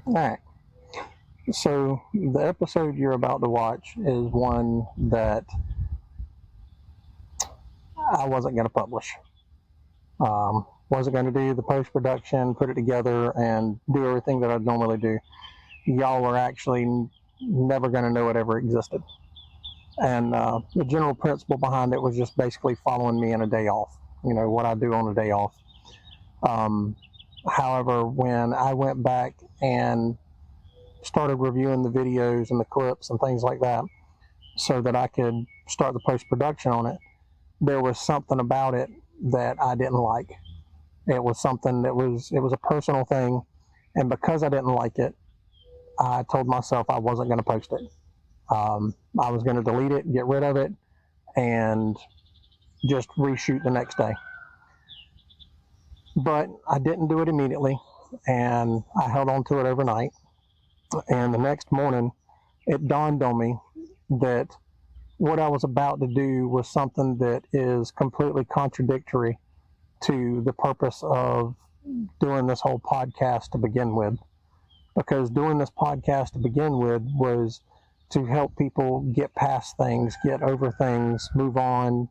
All right. So the episode you're about to watch is one that I wasn't going to publish. Wasn't going to do the post-production, put it together, and do everything that I'd normally do. Y'all were actually never going to know it ever existed. And the general principle behind it was just basically following me in a day off, what I do on a day off. However, when I went back and started reviewing the videos and the clips and things like that so that I could start the post-production on it, there was something about it that I didn't like. It was something that it was a personal thing, and because I didn't like it, I told myself I wasn't going to post it. I was going to delete it, get rid of it, and just reshoot the next day. But I didn't do it immediately, and I held on to it overnight. And the next morning, it dawned on me that what I was about to do was something that is completely contradictory to the purpose of doing this whole podcast to begin with. Because doing this podcast to begin with was to help people get past things, get over things, move on,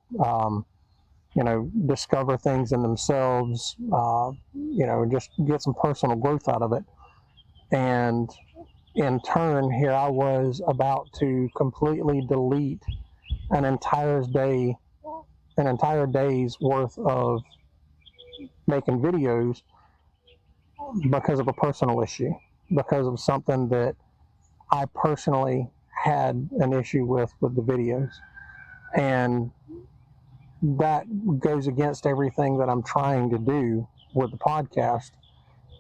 discover things in themselves, just get some personal growth out of it. And in turn, here I was about to completely delete an entire day's worth of making videos because of a personal issue, because of something that I personally had an issue with the videos. And that goes against everything that I'm trying to do with the podcast.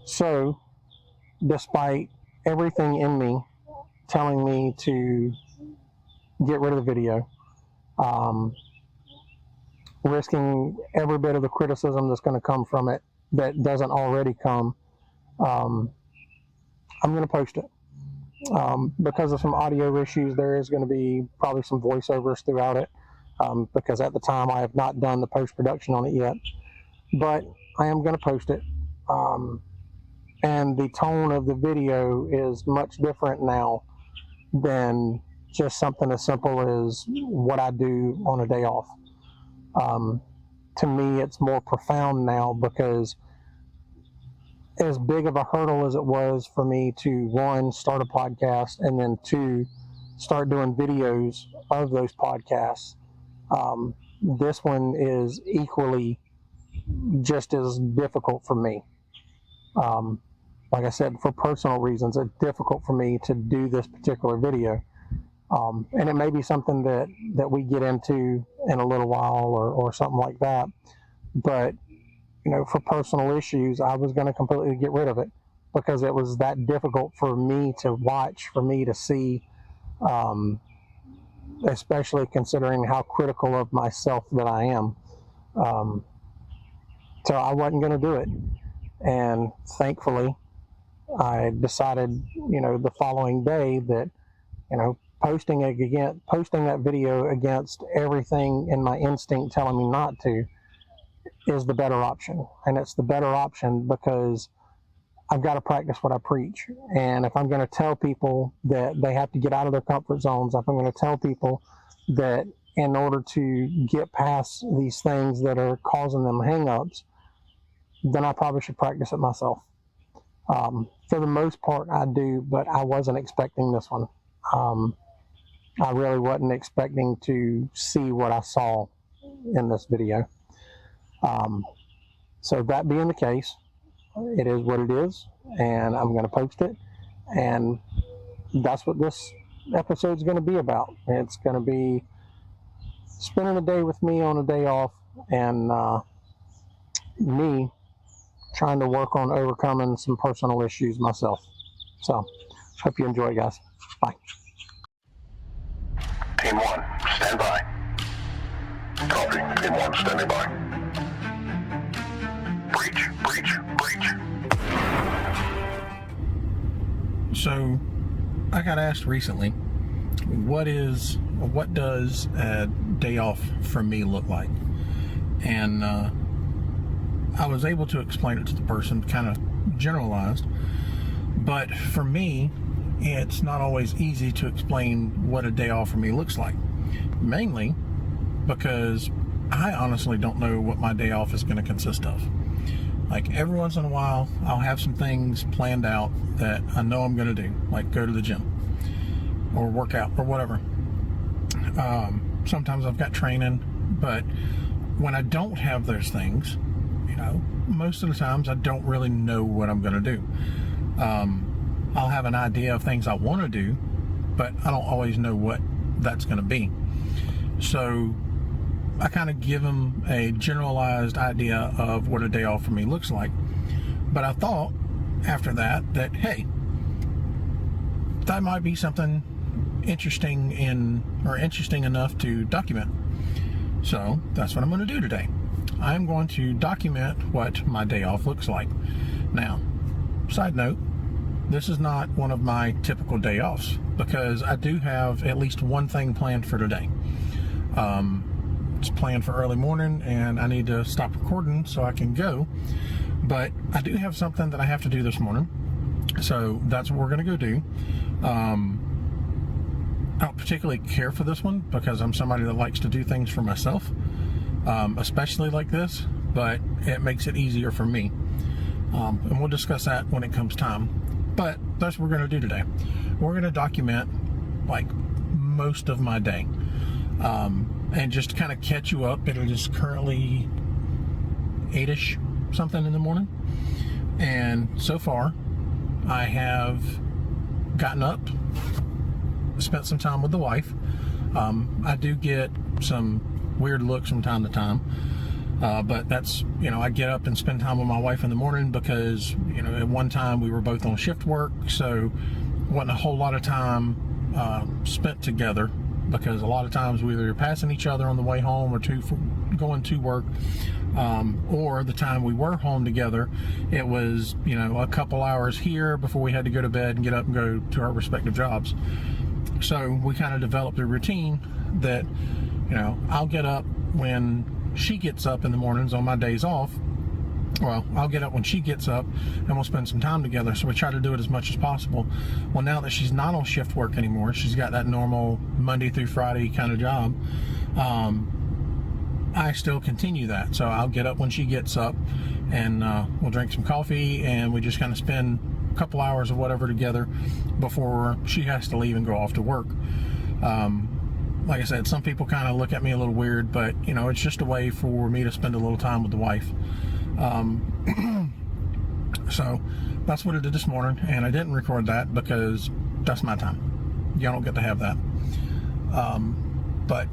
So, despite everything in me telling me to get rid of the video, risking every bit of the criticism that's going to come from it that doesn't already come, I'm going to post it. Because of some audio issues, there is going to be probably some voiceovers throughout it, because at the time I have not done the post-production on it yet. But I am going to post it. And the tone of the video is much different now than just something as simple as what I do on a day off. To me, it's more profound now, because as big of a hurdle as it was for me to, one, start a podcast, and then two, start doing videos of those podcasts, this one is equally just as difficult for me. Like I said, for personal reasons, it's difficult for me to do this particular video. And it may be something that we get into in a little while or something like that. But, for personal issues, I was going to completely get rid of it because it was that difficult for me to watch, for me to see, especially considering how critical of myself that I am. So I wasn't going to do it. And thankfully, I decided, the following day that, posting that video against everything in my instinct telling me not to is the better option. And it's the better option because I've got to practice what I preach. And if I'm going to tell people that they have to get out of their comfort zones, if I'm going to tell people that in order to get past these things that are causing them hang-ups, then I probably should practice it myself. For the most part, I do, but I wasn't expecting this one. I really wasn't expecting to see what I saw in this video. So that being the case, it is what it is, and I'm going to post it, and that's what this episode is going to be about. It's going to be spending a day with me on a day off, and me trying to work on overcoming some personal issues myself. So, hope you enjoy, guys. Bye. Team 1, stand by. Copy. Team 1, standing by. Breach. So, I got asked recently, what does a day off for me look like? And I was able to explain it to the person, kind of generalized, But for me, it's not always easy to explain what a day off for me looks like. Mainly because I honestly don't know what my day off is going to consist of. Like every once in a while, I'll have some things planned out that I know I'm going to do, like go to the gym or work out or whatever. Sometimes I've got training, but when I don't have those things, most of the times I don't really know what I'm going to do. I'll have an idea of things I want to do, but I don't always know what that's going to be. So I kind of give them a generalized idea of what a day off for me looks like. But I thought after that, hey, that might be something interesting enough to document. So that's what I'm going to do today. I'm going to document what my day off looks like. Now, side note, this is not one of my typical day offs because I do have at least one thing planned for today. It's planned for early morning and I need to stop recording so I can go. But I do have something that I have to do this morning. So that's what we're going to go do. I don't particularly care for this one because I'm somebody that likes to do things for myself, especially like this, but it makes it easier for me. And we'll discuss that when it comes time. But that's what we're going to do today. We're going to document like most of my day and just kind of catch you up. It is currently 8-ish something in the morning. And so far, I have gotten up, spent some time with the wife. I do get some weird looks from time to time. But that's, I get up and spend time with my wife in the morning because, at one time we were both on shift work, so wasn't a whole lot of time spent together because a lot of times we were passing each other on the way home or going to work, or the time we were home together, it was, a couple hours here before we had to go to bed and get up and go to our respective jobs. So we kind of developed a routine that, I'll get up when she gets up in the mornings on my days off. Well, I'll get up when she gets up and we'll spend some time together. So we try to do it as much as possible. Well, now that she's not on shift work anymore, she's got that normal Monday through Friday kind of job. I still continue that. So I'll get up when she gets up and we'll drink some coffee and we just kind of spend a couple hours or whatever together before she has to leave and go off to work. Like I said, some people kind of look at me a little weird, but it's just a way for me to spend a little time with the wife. So that's what I did this morning, and I didn't record that because that's my time. Y'all don't get to have that. But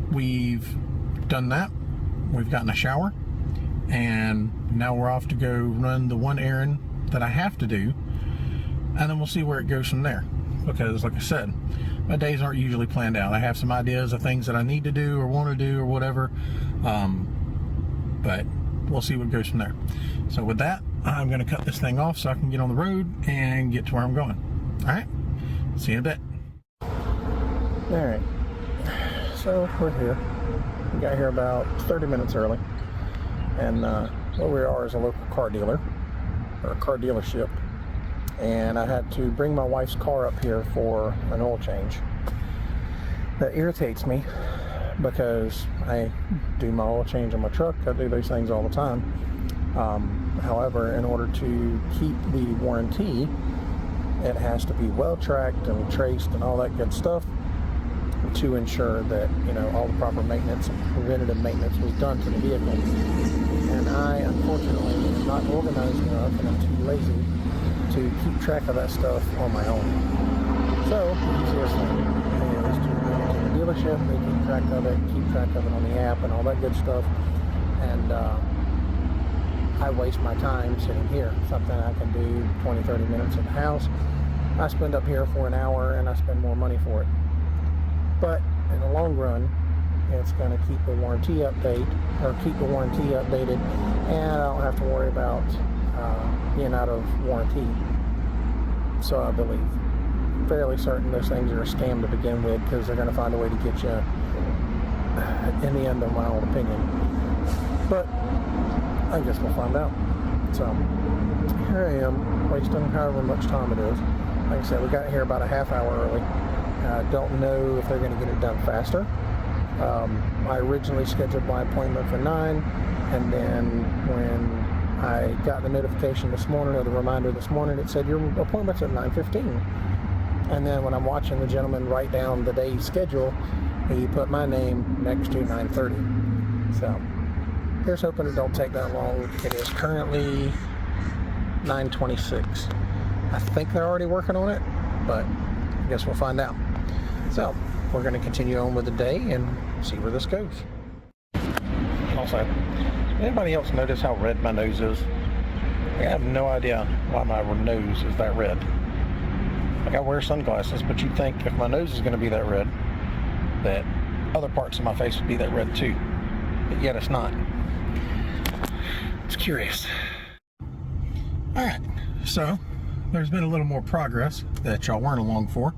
we've done that. We've gotten a shower, and now we're off to go run the one errand that I have to do, and then we'll see where it goes from there. Because, like I said, my days aren't usually planned out. I have some ideas of things that I need to do or want to do or whatever, but we'll see what goes from there. So with that, I'm going to cut this thing off so I can get on the road and get to where I'm going. All right, see you in a bit. All right, so we're here. We got here about 30 minutes early, and where we are is a local car dealer, or a car dealership. And I had to bring my wife's car up here for an oil change. That irritates me because I do my oil change on my truck. I do those things all the time. However, in order to keep the warranty, it has to be well tracked and traced and all that good stuff to ensure that all the proper maintenance and preventative maintenance was done to the vehicle. And I unfortunately am not organized enough, and I'm too lazy to keep track of that stuff on my own. So the easiest thing is to go to the dealership. They keep track of it on the app and all that good stuff. And I waste my time sitting here. Something I can do 20-30 minutes at the house. I spend up here for an hour and I spend more money for it. But in the long run, it's going to keep the warranty updated, and I don't have to worry about being out of warranty. So I believe, fairly certain those things are a scam to begin with, because they're going to find a way to get you in the end, of my own opinion. But I guess we'll find out. So here I am, wasting however much time it is. Like I said, we got here about a half hour early. I don't know if they're going to get it done faster. I originally scheduled my appointment for 9, and then when I got the notification this morning, or the reminder this morning, it said your appointment's at 9:15. And then when I'm watching the gentleman write down the day's schedule, he put my name next to 9:30. So here's hoping it don't take that long. It is currently 9:26. I think they're already working on it, but I guess we'll find out. So we're going to continue on with the day and see where this goes. Also, anybody else notice how red my nose is? I have no idea why my nose is that red. Like, I wear sunglasses, but you'd think if my nose is going to be that red, that other parts of my face would be that red too. But yet it's not. It's curious. Alright, so there's been a little more progress that y'all weren't along for.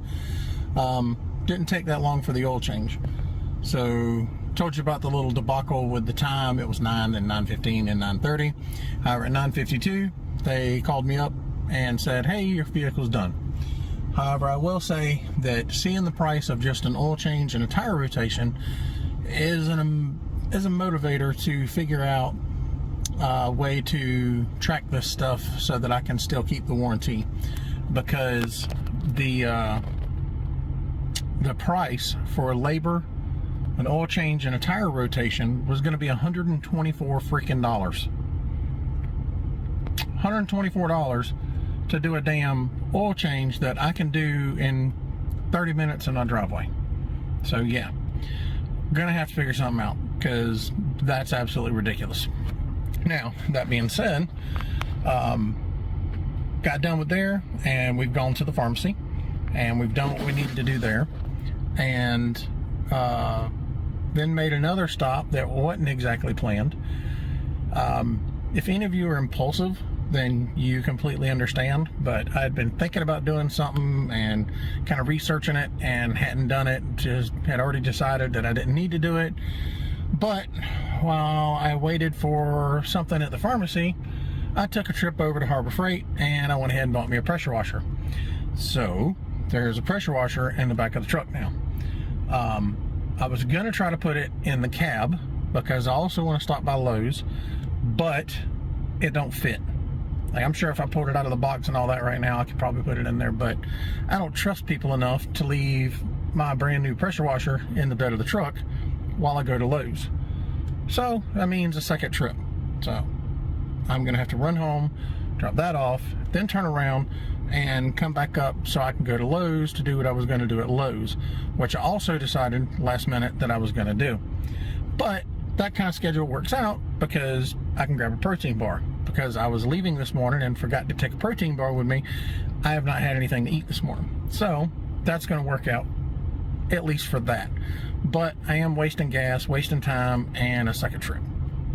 Didn't take that long for the oil change. So, told you about the little debacle with the time. It was 9, then 9:15, and 9:30. However, at 9:52, they called me up and said, hey, your vehicle's done. However, I will say that seeing the price of just an oil change and a tire rotation is a motivator to figure out a way to track this stuff so that I can still keep the warranty, because the price for labor, an oil change, and a tire rotation was going to be $124 freaking dollars. $124 to do a damn oil change that I can do in 30 minutes in my driveway. So yeah, gonna have to figure something out, because that's absolutely ridiculous. Now, that being said, got done with there, and we've gone to the pharmacy, and we've done what we needed to do there, and then made another stop that wasn't exactly planned. If any of you are impulsive, then you completely understand, but I'd been thinking about doing something and kind of researching it and hadn't done it. Just had already decided that I didn't need to do it. But while I waited for something at the pharmacy, I took a trip over to Harbor Freight and I went ahead and bought me a pressure washer. So there's a pressure washer in the back of the truck now. I was gonna try to put it in the cab because I also want to stop by Lowe's, but it don't fit. Like, I'm sure if I pulled it out of the box and all that right now, I could probably put it in there, but I don't trust people enough to leave my brand new pressure washer in the bed of the truck while I go to Lowe's. So that means a second trip. So I'm gonna have to run home, drop that off, then turn around and come back up so I can go to Lowe's to do what I was gonna do at Lowe's, which I also decided last minute that I was gonna do. But that kind of schedule works out because I can grab a protein bar. Because I was leaving this morning and forgot to take a protein bar with me, I have not had anything to eat this morning. So that's going to work out, at least for that. But I am wasting gas, wasting time, and a second trip.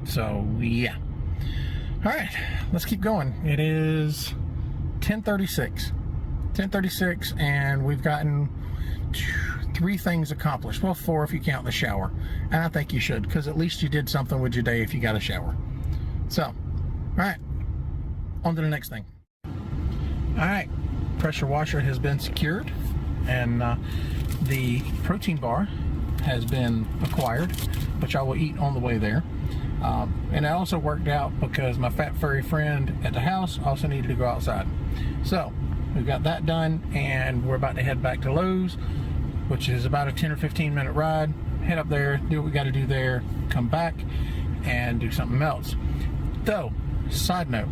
So yeah. All right, let's keep going. It is 10:36. 10:36, and we've gotten 3 things accomplished. Well, 4 if you count the shower. And I think you should, because at least you did something with your day if you got a shower. So, all right, on to the next thing. All right, pressure washer has been secured, and the protein bar has been acquired, which I will eat on the way there. And it also worked out because my fat furry friend at the house also needed to go outside. So we've got that done, and we're about to head back to Lowe's, which is about a 10 or 15 minute ride. Head up there, do what we got to do there, come back and do something else. Though, side note,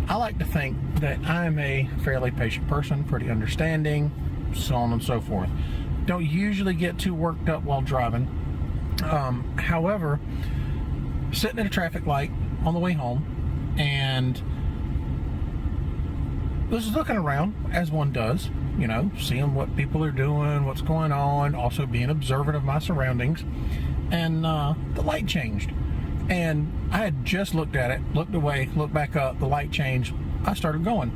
I like to think that I'm a fairly patient person, pretty understanding, so on and so forth. Don't usually get too worked up while driving. However, sitting at a traffic light on the way home and just looking around, as one does, you know, seeing what people are doing, what's going on, also being observant of my surroundings, and the light changed. And I had just looked at it, looked away, looked back up, the light changed. I started going.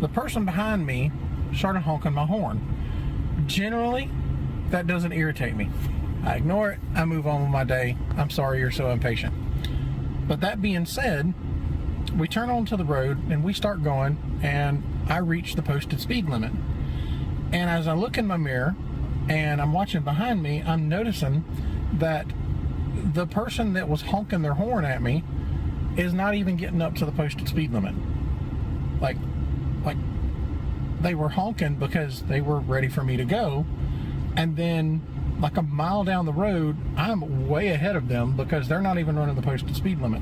The person behind me started honking my horn. Generally, that doesn't irritate me. I ignore it, I move on with my day. I'm sorry you're so impatient. But that being said, we turn onto the road and we start going, and I reach the posted speed limit. And as I look in my mirror and I'm watching behind me, I'm noticing that the person that was honking their horn at me is not even getting up to the posted speed limit. Like they were honking because they were ready for me to go, and then like a mile down the road, I'm way ahead of them because they're not even running the posted speed limit.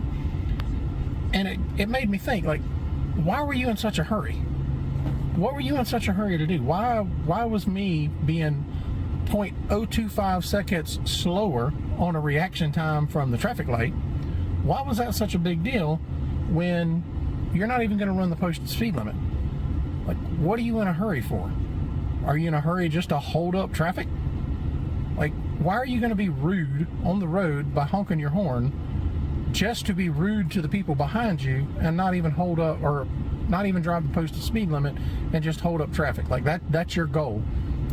And it made me think, like, why were you in such a hurry? What were you in such a hurry to do? Why was me being 0.025 seconds slower on a reaction time from the traffic light? Why was that such a big deal when you're not even going to run the posted speed limit? Like, what are you in a hurry for? Are you in a hurry just to hold up traffic? Like, why are you going to be rude on the road by honking your horn just to be rude to the people behind you and not even hold up, or not even drive the posted speed limit and just hold up traffic? Like, that's your goal.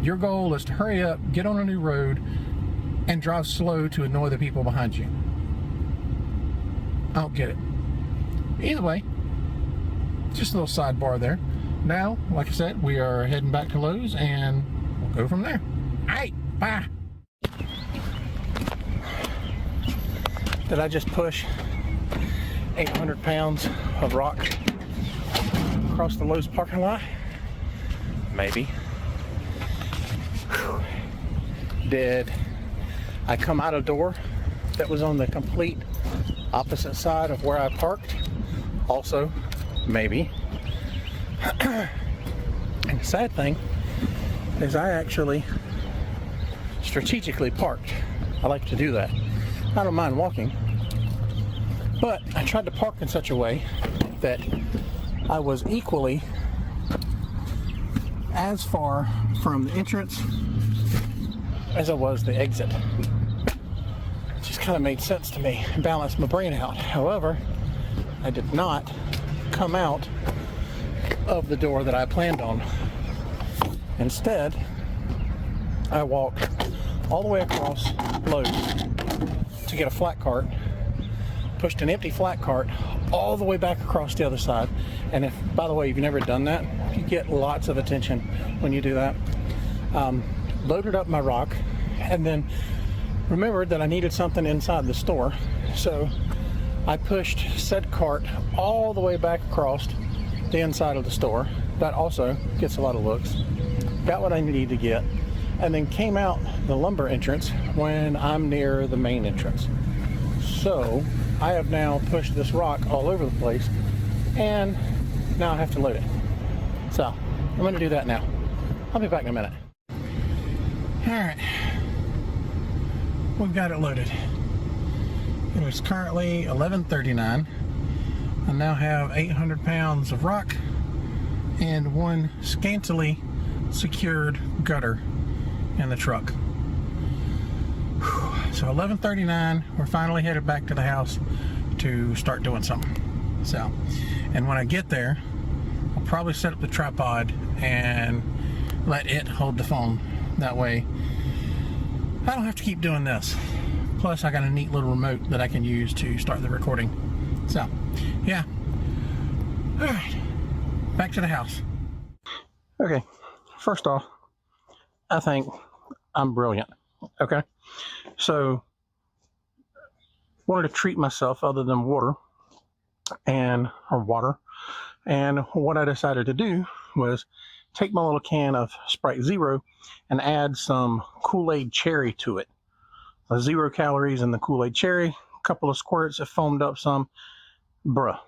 Your goal is to hurry up, get on a new road, and drive slow to annoy the people behind you. I don't get it. Either way, just a little sidebar there. Now, like I said, we are heading back to Lowe's and we'll go from there. All right, bye. Did I just push 800 pounds of rock across the Lowe's parking lot? Maybe. Whew. Did I come out a door that was on the complete opposite side of where I parked? Also, maybe. And the sad thing is I actually strategically parked. I like to do that. I don't mind walking, but I tried to park in such a way that I was equally as far from the entrance as I was the exit. It just kind of made sense to me and balanced my brain out. However, I did not come out of the door that I planned on. Instead, I walked all the way across Lowe's to get a flat cart, pushed an empty flat cart all the way back across the other side. And if, by the way, you've never done that, you get lots of attention when you do that. Loaded up my rock, and then remembered that I needed something inside the store. So I pushed said cart all the way back across the inside of the store. That also gets a lot of looks. Got what I needed to get, and then came out the lumber entrance when I'm near the main entrance. So I have now pushed this rock all over the place, and now I have to load it. So I'm going to do that now. I'll be back in a minute. Alright, we've got it loaded. It is currently 11:39. I now have 800 pounds of rock and one scantily secured gutter in the truck. So 11:39, we're finally headed back to the house to start doing something. So, and when I get there, I'll probably set up the tripod and let it hold the phone. That way I don't have to keep doing this. Plus I got a neat little remote that I can use to start the recording. So yeah, all right, back to the house. Okay, first off, I think I'm brilliant. Okay, so wanted to treat myself other than water, and what I decided to do was take my little can of Sprite Zero and add some Kool-Aid Cherry to it. 0 calories in the Kool-Aid Cherry, a couple of squirts, it foamed up some. Bruh,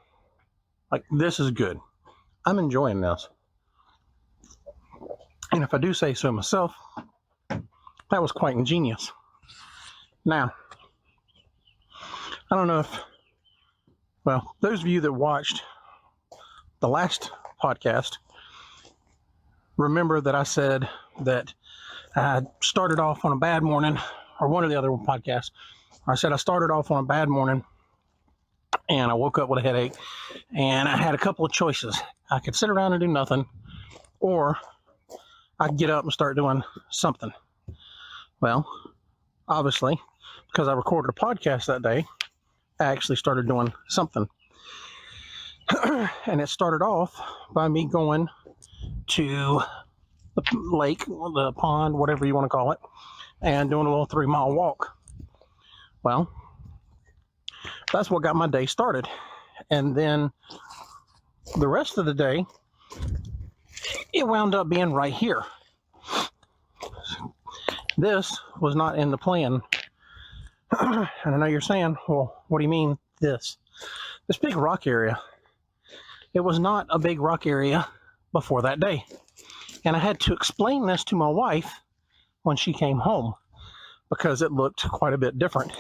like, this is good. I'm enjoying this. And if I do say so myself, that was quite ingenious. Now, I don't know if, well, those of you that watched the last podcast remember that I said that I started off on a bad morning, or one of the other podcasts, I said I started off on a bad morning and I woke up with a headache, and I had a couple of choices. I could sit around and do nothing, or I'd get up and start doing something. Well, obviously, because I recorded a podcast that day, I actually started doing something. And it started off by me going to the lake, the pond, whatever you want to call it, and doing a little 3-mile walk. Well, that's what got my day started. And then the rest of the day, it wound up being right here. This was not in the plan. And I know you're saying, well, what do you mean this? This big rock area. It was not a big rock area before that day. And I had to explain this to my wife when she came home because it looked quite a bit different.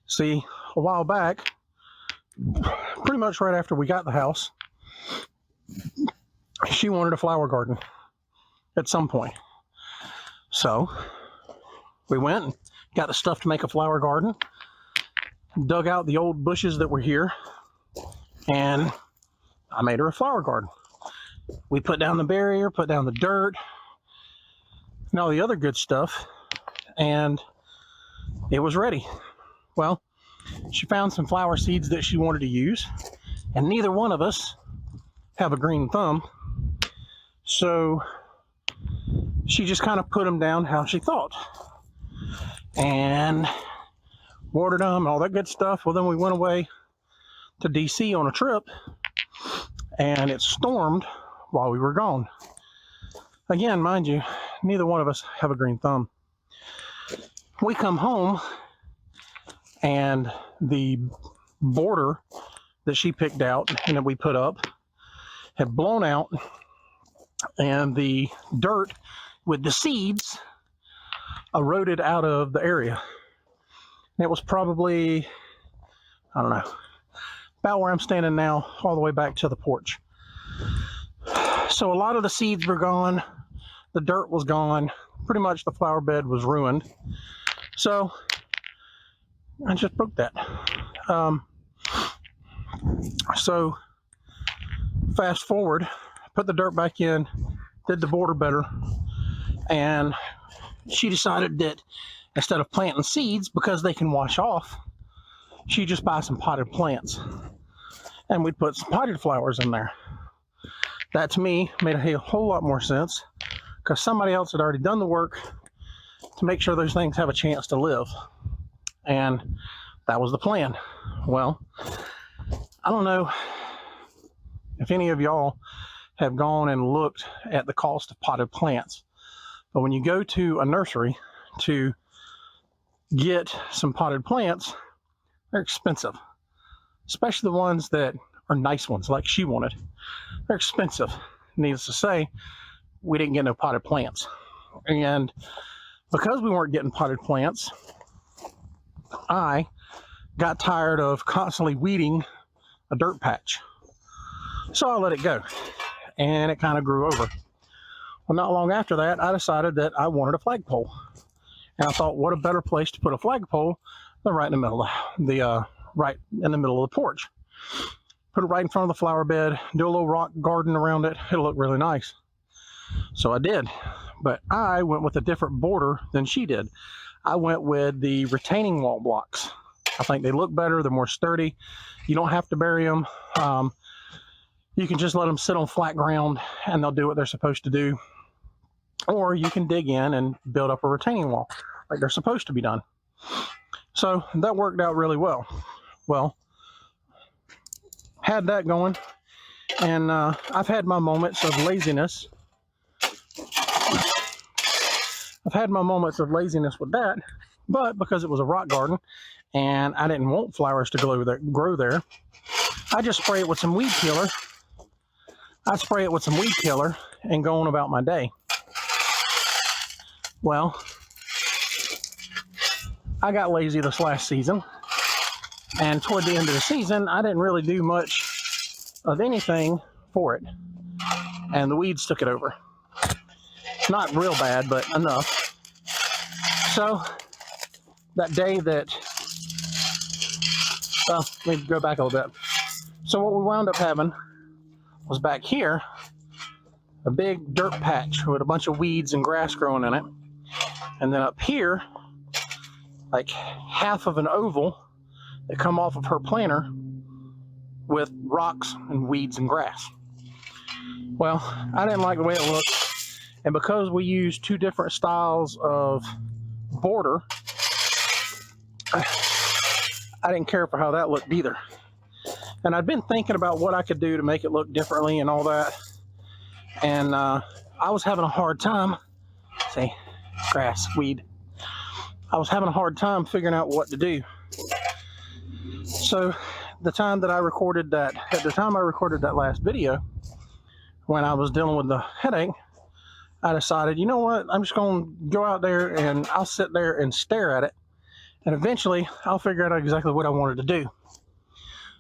See, a while back, pretty much right after we got the house, she wanted a flower garden at some point. So we went and got the stuff to make a flower garden, dug out the old bushes that were here, and I made her a flower garden. We put down the barrier, put down the dirt, and all the other good stuff, and it was ready. Well, she found some flower seeds that she wanted to use, and neither one of us have a green thumb, so she just kind of put them down how she thought and watered them and all that good stuff. Well, then we went away to DC on a trip, and it stormed while we were gone. Again, mind you, neither one of us have a green thumb. We come home, and the border that she picked out and that we put up had blown out, and the dirt with the seeds eroded out of the area. And it was probably, I don't know, about where I'm standing now, all the way back to the porch. So a lot of the seeds were gone, the dirt was gone, pretty much the flower bed was ruined. So I just broke that. So fast forward, put the dirt back in, did the border better, and she decided that instead of planting seeds, because they can wash off, she just buy some potted plants, and we'd put some potted flowers in there. That to me made a whole lot more sense, because somebody else had already done the work to make sure those things have a chance to live, and that was the plan. Well, I don't know if any of y'all have gone and looked at the cost of potted plants, but when you go to a nursery to get some potted plants, they're expensive, especially the ones that are nice ones like she wanted. They're expensive. Needless to say, we didn't get no potted plants. And because we weren't getting potted plants, I got tired of constantly weeding a dirt patch. So I let it go, and it kind of grew over. Well, not long after that, I decided that I wanted a flagpole. And I thought, what a better place to put a flagpole than right in the middle of the porch. Put it right in front of the flower bed, do a little rock garden around it. It'll look really nice. So I did, but I went with a different border than she did. I went with the retaining wall blocks. I think they look better, they're more sturdy. You don't have to bury them. You can just let them sit on flat ground and they'll do what they're supposed to do. Or you can dig in and build up a retaining wall like they're supposed to be done. So that worked out really well. Well, had that going, and I've had my moments of laziness. I've had my moments of laziness with that, but because it was a rock garden and I didn't want flowers to grow there, I just spray it with some weed killer. I spray it with some weed killer and go on about my day. Well, I got lazy this last season, and toward the end of the season, I didn't really do much of anything for it, and the weeds took it over. Not real bad, but enough. So that day let me go back a little bit. So what we wound up having was back here, a big dirt patch with a bunch of weeds and grass growing in it. And then up here, like half of an oval that come off of her planter with rocks and weeds and grass. Well, I didn't like the way it looked, and because we used two different styles of border, I didn't care for how that looked either. And I'd been thinking about what I could do to make it look differently and all that, and I was having a hard time. See, grass, weed. I was having a hard time figuring out what to do. So the time I recorded that last video, when I was dealing with the headache, I decided, you know what, I'm just going to go out there and I'll sit there and stare at it, and eventually I'll figure out exactly what I wanted to do.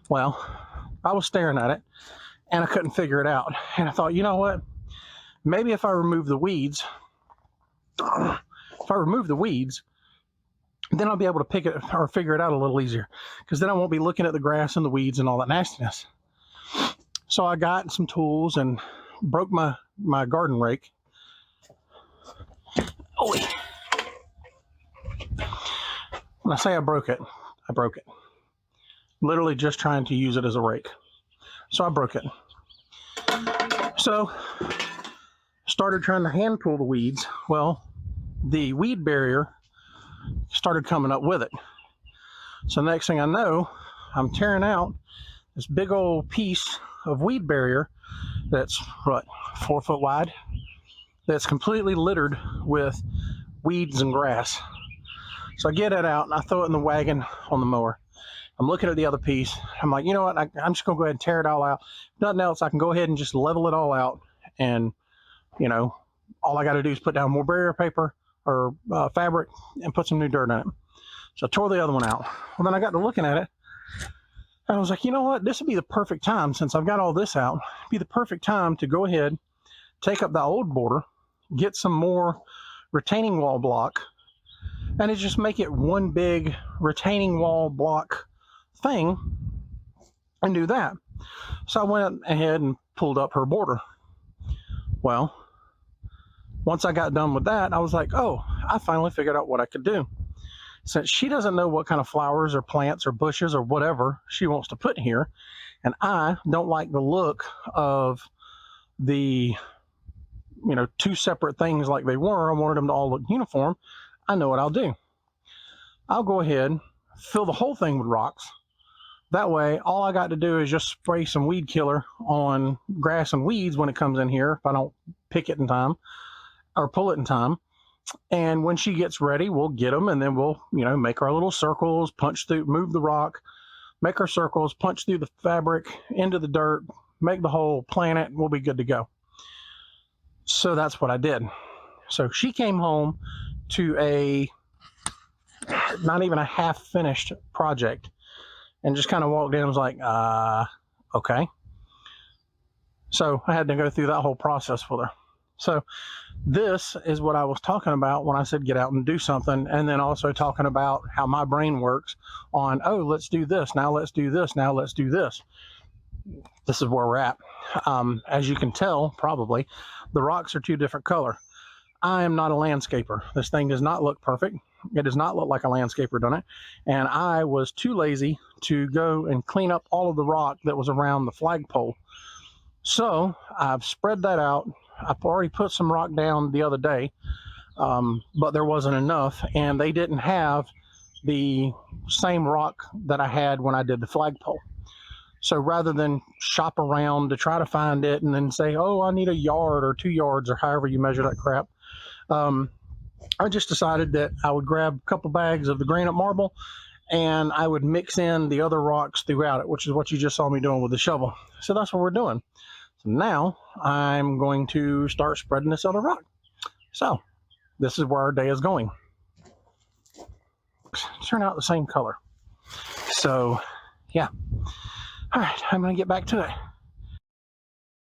Well, I was staring at it and I couldn't figure it out, and I thought, you know what, maybe if I remove the weeds, then I'll be able to pick it or figure it out a little easier, because then I won't be looking at the grass and the weeds and all that nastiness. So I got some tools and broke my garden rake. Oh, when I say I broke it, literally just trying to use it as a rake. So I broke it. So started trying to hand pull the weeds. Well, the weed barrier started coming up with it. So next thing I know, I'm tearing out this big old piece of weed barrier that's, what, 4 foot wide, that's completely littered with weeds and grass. So I get it out and I throw it in the wagon on the mower. I'm looking at the other piece. I'm like, you know what, I'm just going to go ahead and tear it all out. If nothing else, I can go ahead and just level it all out, and, you know, all I got to do is put down more barrier paper or fabric and put some new dirt in it. So I tore the other one out. Well, then I got to looking at it, and I was like, you know what, this would be the perfect time, since I've got all this out, it'd be the perfect time to go ahead, take up the old border, get some more retaining wall block, and it just make it one big retaining wall block thing, and do that. So I went ahead and pulled up her border. Well, once I got done with that, I was like, oh, I finally figured out what I could do. Since she doesn't know what kind of flowers or plants or bushes or whatever she wants to put here, and I don't like the look of the, you know, two separate things like they were, I wanted them to all look uniform, I know what I'll do. I'll go ahead, fill the whole thing with rocks. That way, all I got to do is just spray some weed killer on grass and weeds when it comes in here, if I don't pick it in time or pull it in time. And when she gets ready, we'll get them, and then we'll, you know, make our little circles, punch through, move the rock, make our circles, punch through the fabric into the dirt, make the hole, plant it, and we'll be good to go. So that's what I did. So she came home to a not even a half finished project, and just kind of walked in and was like, okay. So I had to go through that whole process with her. So this is what I was talking about when I said get out and do something, and then also talking about how my brain works on, oh, let's do this, now let's do this, now let's do this. This is where we're at. As you can tell, probably, the rocks are two different color. I am not a landscaper. This thing does not look perfect. It does not look like a landscaper done it. And I was too lazy to go and clean up all of the rock that was around the flagpole. So I've spread that out. I've already put some rock down the other day, but there wasn't enough, and they didn't have the same rock that I had when I did the flagpole. So rather than shop around to try to find it and then say, oh, I need a yard or 2 yards or however you measure that crap, I just decided that I would grab a couple bags of the granite marble and I would mix in the other rocks throughout it, which is what you just saw me doing with the shovel. So that's what we're doing. So now I'm going to start spreading this other rock. So this is where our day is going. Turn out the same color. So yeah. All right, I'm going to get back to it.